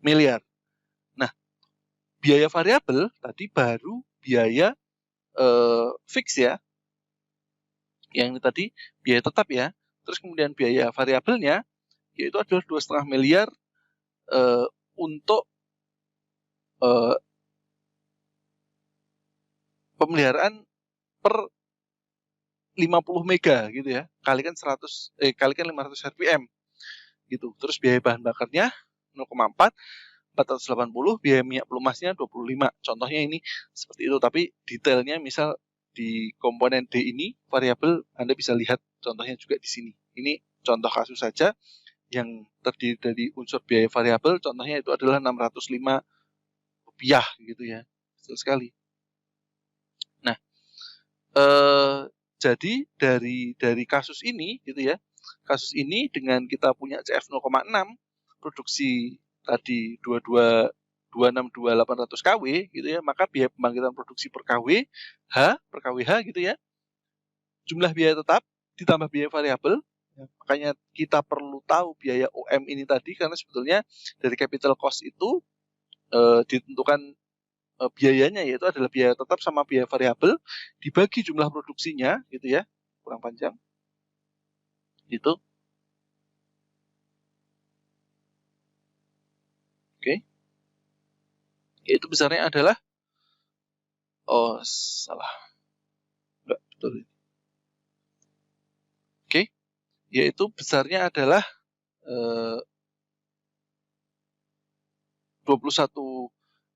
miliar. Nah, biaya variabel tadi baru biaya fix ya. Yang ini tadi biaya tetap ya. Terus kemudian biaya variabelnya yaitu adalah 2,5 miliar untuk pemeliharaan per 50 mega gitu ya, kalikan 500 rpm gitu. Terus biaya bahan bakarnya 0,4, 480, biaya minyak pelumasnya 25. Contohnya ini seperti itu, tapi detailnya misal di komponen D ini variabel Anda bisa lihat contohnya juga di sini. Ini contoh kasus saja yang terdiri dari unsur biaya variabel, contohnya itu adalah Rp605 gitu ya. Betul sekali. Nah, jadi dari kasus ini gitu ya. Kasus ini dengan kita punya CF 0,6, produksi tadi 262.800 kW gitu ya, maka biaya pembangkitan produksi per KWH gitu ya. Jumlah biaya tetap ditambah biaya variabel. Makanya kita perlu tahu biaya OM ini tadi karena sebetulnya dari capital cost itu ditentukan biayanya yaitu adalah biaya tetap sama biaya variabel dibagi jumlah produksinya gitu ya, kurang panjang gitu. Oke, yaitu besarnya adalah salah, enggak betul. Oke, yaitu besarnya adalah 21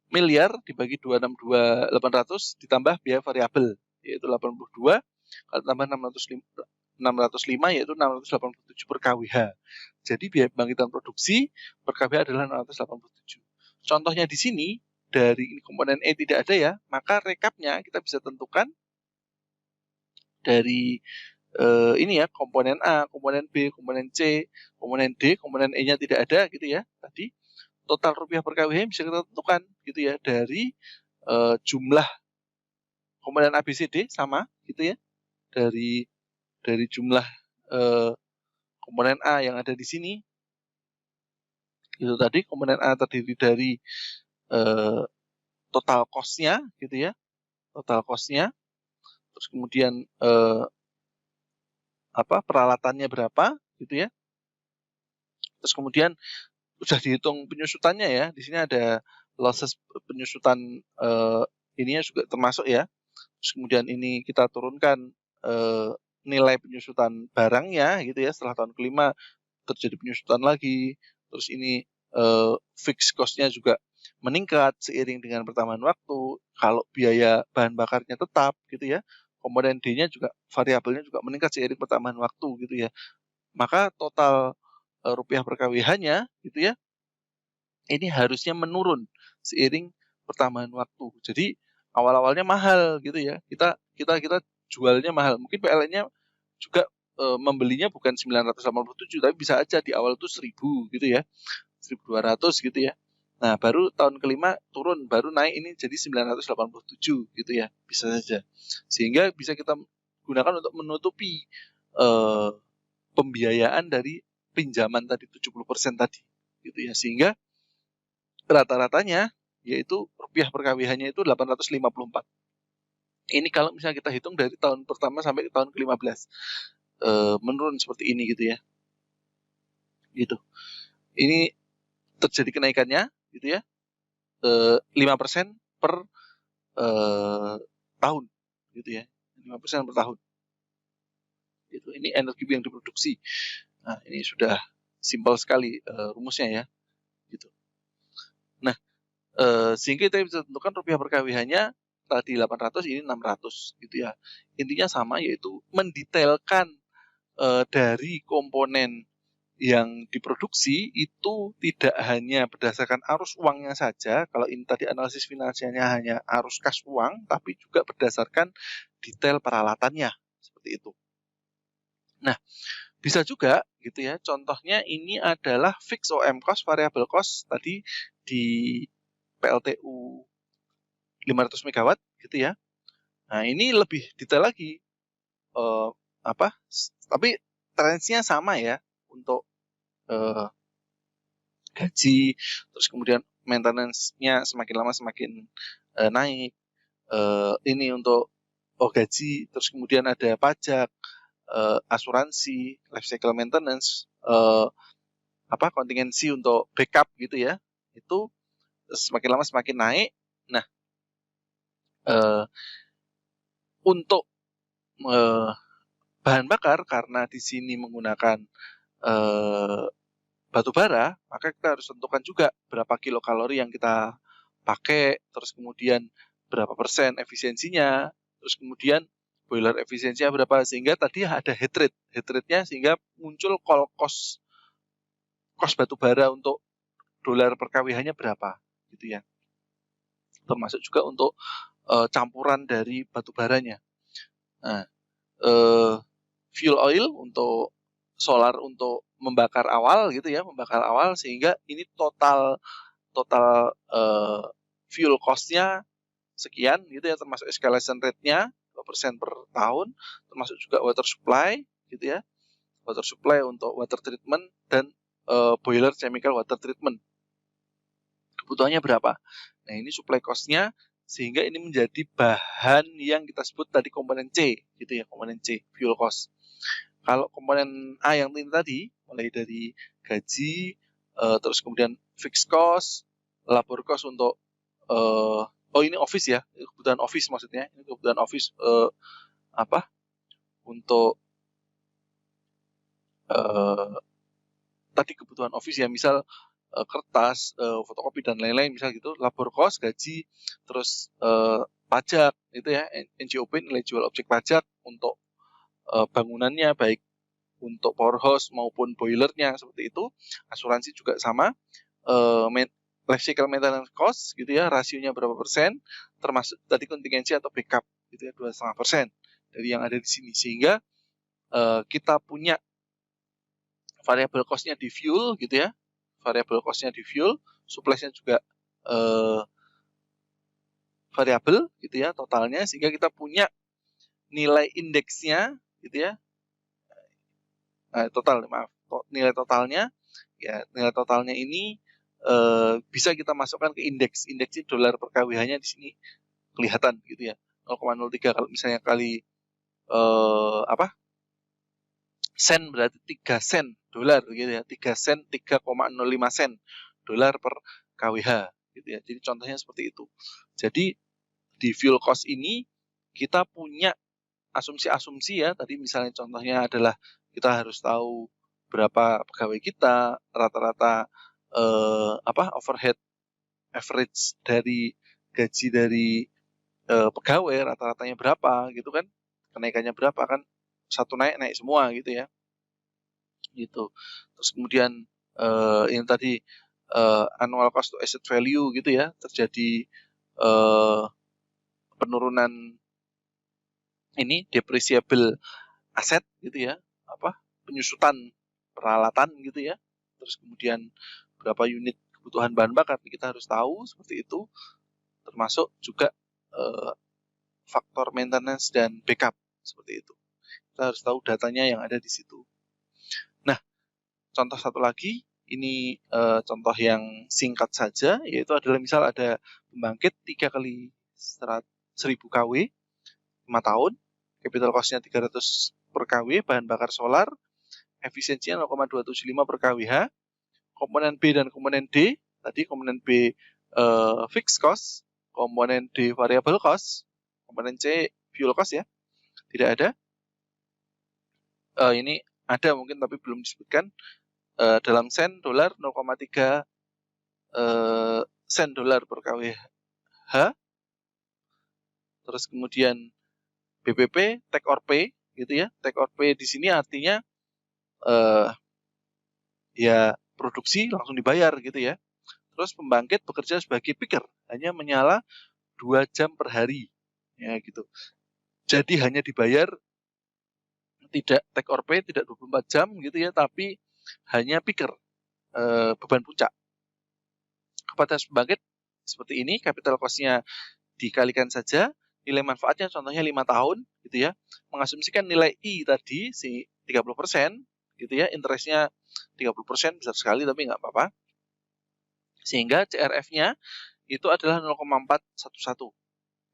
miliar dibagi 262.800 ditambah biaya variabel yaitu 82, kalau tambah 605 yaitu 687 per kWh. Jadi biaya pembangkitan produksi per kWh adalah 687. Contohnya di sini dari komponen E tidak ada ya, maka rekapnya kita bisa tentukan dari ini ya, komponen A, komponen B, komponen C, komponen D, komponen E-nya tidak ada gitu ya. Tadi total rupiah per kWh bisa kita tentukan gitu ya dari jumlah komponen A, B, C, D sama gitu ya. Dari jumlah komponen A yang ada di sini. Itu tadi komponen A terdiri dari total cost-nya gitu ya. Total cost-nya. Terus kemudian peralatannya berapa gitu ya. Terus kemudian sudah dihitung penyusutannya ya. Di sini ada losses penyusutan ininya juga termasuk ya. Terus kemudian ini kita turunkan nilai penyusutan barangnya gitu ya. Setelah tahun kelima terjadi penyusutan lagi. Terus ini fixed cost-nya juga meningkat seiring dengan pertambahan waktu. Kalau biaya bahan bakarnya tetap gitu ya. Komponen D-nya juga variabelnya juga meningkat seiring pertambahan waktu gitu ya. Maka total rupiah per kWh-nya gitu ya, ini harusnya menurun seiring pertambahan waktu. Jadi awal-awalnya mahal gitu ya. Kita jualnya mahal. Mungkin PLN-nya juga membelinya bukan 987 tapi bisa aja di awal itu 1000 gitu ya. 1200 gitu ya. Nah, baru tahun kelima turun, baru naik ini jadi 987 gitu ya. Bisa saja. Sehingga bisa kita gunakan untuk menutupi pembiayaan dari pinjaman tadi 70% tadi gitu ya. Sehingga rata-ratanya yaitu rupiah per kWh-nya itu 854. Ini kalau misalnya kita hitung dari tahun pertama sampai ke tahun ke-15. Menurun seperti ini gitu ya. Gitu. Ini terjadi kenaikannya gitu ya. 5% per tahun gitu ya. 5% per tahun. Gitu. Ini energi yang diproduksi. Nah, ini sudah simpel sekali rumusnya ya. Gitu. Nah, sehingga kita bisa tentukan rupiah per kWh-nya tadi 800, ini 600 gitu ya. Intinya sama, yaitu mendetailkan dari komponen yang diproduksi itu tidak hanya berdasarkan arus uangnya saja, kalau ini tadi analisis finansialnya hanya arus kas uang, tapi juga berdasarkan detail peralatannya, seperti itu. Nah, bisa juga gitu ya, contohnya ini adalah fixed OM cost, variable cost tadi di PLTU 500 MW gitu ya. Nah, ini lebih detail lagi. Tapi trennya sama ya untuk gaji, terus kemudian maintenance-nya semakin lama semakin naik. Ini untuk gaji, terus kemudian ada pajak, asuransi, life cycle maintenance, kontingensi untuk backup gitu ya. Itu semakin lama semakin naik. Nah, untuk bahan bakar, karena di sini menggunakan batu bara, maka kita harus tentukan juga berapa kilokalori yang kita pakai, terus kemudian berapa persen efisiensinya, terus kemudian boiler efisiensinya berapa, sehingga tadi ada head rate-nya, sehingga muncul cost batu bara untuk dolar per kWh-nya berapa, gitu ya. Termasuk juga untuk campuran dari batu baranya. Nah, fuel oil untuk solar untuk membakar awal, gitu ya, sehingga ini total fuel cost-nya sekian, gitu ya, termasuk escalation rate-nya 2% per tahun, termasuk juga water supply, gitu ya, water supply untuk water treatment dan boiler chemical water treatment. Kebutuhannya berapa? Nah, ini supply cost-nya, sehingga ini menjadi bahan yang kita sebut tadi komponen C, gitu ya, komponen C, fuel cost. Kalau komponen A yang ini tadi, mulai dari gaji, terus kemudian fixed cost, labor cost untuk, ini office ya, kebutuhan office maksudnya, ini kebutuhan office untuk tadi kebutuhan office ya, misal kertas, fotokopi dan lain-lain, misal gitu, labor cost, gaji, terus pajak, itu ya, NJOP, nilai jual objek pajak untuk bangunannya, baik untuk power house maupun boilernya, seperti itu. Asuransi juga sama, life cycle maintenance cost, gitu ya, rasionya berapa persen, termasuk tadi kontingensi atau backup, gitu ya, 2,5% dari yang ada di sini, sehingga kita punya variable cost-nya di fuel, gitu ya, variable cost-nya di fuel, supply-nya juga variabel, gitu ya, totalnya, sehingga kita punya nilai indeksnya, gitu ya, nilai totalnya, ya, nilai totalnya ini bisa kita masukkan ke indeks dolar per kWh-nya di sini kelihatan, gitu ya, 0,03, kalau misalnya kali sen, berarti 3 sen dolar, gitu ya, 3 sen, 3,05 sen dolar per kWh, gitu ya. Jadi contohnya seperti itu. Jadi di fuel cost ini kita punya asumsi-asumsi ya. Tadi misalnya contohnya adalah kita harus tahu berapa pegawai kita, rata-rata overhead average dari gaji dari pegawai, rata-ratanya berapa, gitu kan, kenaikannya berapa, kan satu naik semua, gitu ya, gitu. Terus kemudian yang tadi annual cost to asset value, gitu ya, terjadi penurunan ini depreciable aset, gitu ya, penyusutan peralatan, gitu ya. Terus kemudian berapa unit kebutuhan bahan bakar, kita harus tahu seperti itu, termasuk juga faktor maintenance dan backup, seperti itu. Kita harus tahu datanya yang ada di situ. Nah, contoh satu lagi, ini contoh yang singkat saja, yaitu adalah misal ada pembangkit 3 kali 1000 kW, 5 tahun, capital cost-nya 300 per kW, bahan bakar solar, efisiensinya 0,275 per kWh, komponen B dan komponen D, tadi komponen B fixed cost, komponen D variable cost, komponen C fuel cost ya, tidak ada. Ini ada mungkin tapi belum disebutkan, dalam sen dolar 0,3 sen dolar per kWh. Terus kemudian BPP, take or pay, gitu ya. Take or pay di sini artinya ya produksi langsung dibayar, gitu ya. Terus pembangkit bekerja sebagai picker, hanya menyala 2 jam per hari, ya gitu. Jadi hanya dibayar tidak take or pay, tidak 24 jam, gitu ya, tapi hanya picker, beban puncak. Kapasitas pembangkit seperti ini, capital cost-nya dikalikan saja, nilai manfaatnya contohnya 5 tahun, gitu ya, mengasumsikan nilai I tadi, si 30%, gitu ya, interest-nya 30%, besar sekali tapi nggak apa-apa. Sehingga CRF-nya itu adalah 0,411,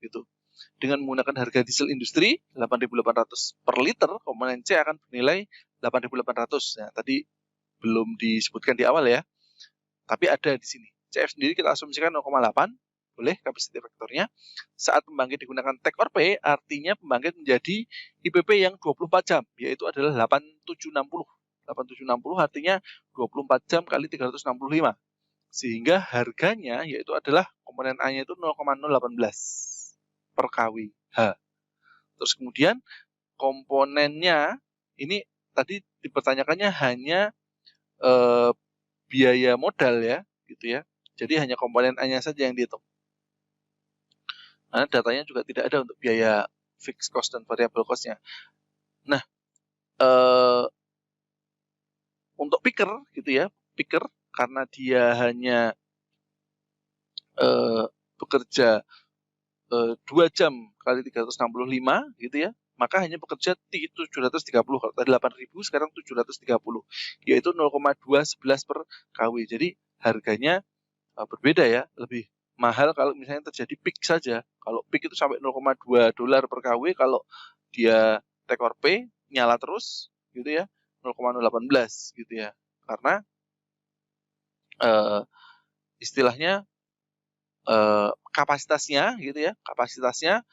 gitu. Dengan menggunakan harga diesel industri 8.800 per liter, komponen C akan bernilai 8.800. Nah, tadi belum disebutkan di awal ya, tapi ada di sini. CF sendiri kita asumsikan 0,8, boleh capacity factornya. Saat pembangkit digunakan take or pay, artinya pembangkit menjadi IPP yang 24 jam, yaitu adalah 8760. 8760 artinya 24 jam kali 365. Sehingga harganya yaitu adalah komponen A-nya itu 0,018 per kWh. Terus kemudian komponennya ini tadi dipertanyakannya hanya biaya modal ya, gitu ya. Jadi hanya komponen A-nya saja yang dihitung. Karena datanya juga tidak ada untuk biaya fixed cost dan variable cost-nya. Nah, untuk picker gitu ya, picker karena dia hanya bekerja 2 jam kali 365 gitu ya, maka hanya bekerja 730. Kalau tadi 8.000 sekarang 730, yaitu 0,211 per kW. Jadi harganya berbeda ya, lebih mahal kalau misalnya terjadi peak saja. Kalau peak itu sampai 0,2 dolar per kW, kalau dia take or pay nyala terus gitu ya, 0,018 gitu ya. Karena istilahnya kapasitasnya gitu ya, kapasitasnya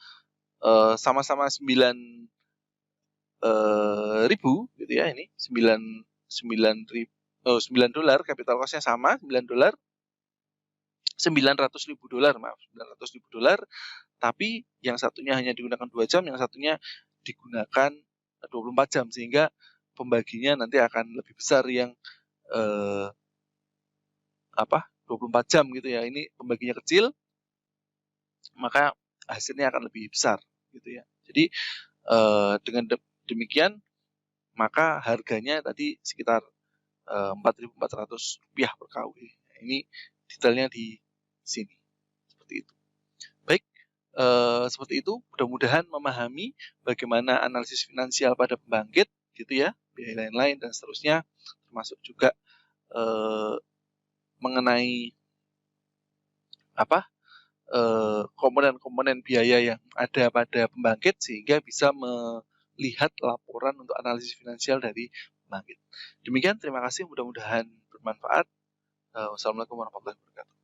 sama-sama 9.000 gitu ya, ini 9 dolar, capital cost-nya sama 9 dolar, 900.000 dolar, maaf, 900.000 dolar, tapi yang satunya hanya digunakan 2 jam, yang satunya digunakan 24 jam, sehingga pembaginya nanti akan lebih besar yang 24 jam gitu ya. Ini pembaginya kecil, maka hasilnya akan lebih besar gitu ya. Jadi dengan demikian maka harganya tadi sekitar Rp4.400 per kW. Ini detailnya di sini seperti itu. Baik, seperti itu. Mudah-mudahan memahami bagaimana analisis finansial pada pembangkit gitu ya, biaya lain-lain dan seterusnya, termasuk juga mengenai komponen-komponen biaya yang ada pada pembangkit, sehingga bisa melihat laporan untuk analisis finansial dari pembangkit. Demikian, terima kasih, mudah-mudahan bermanfaat. Wassalamualaikum warahmatullahi wabarakatuh.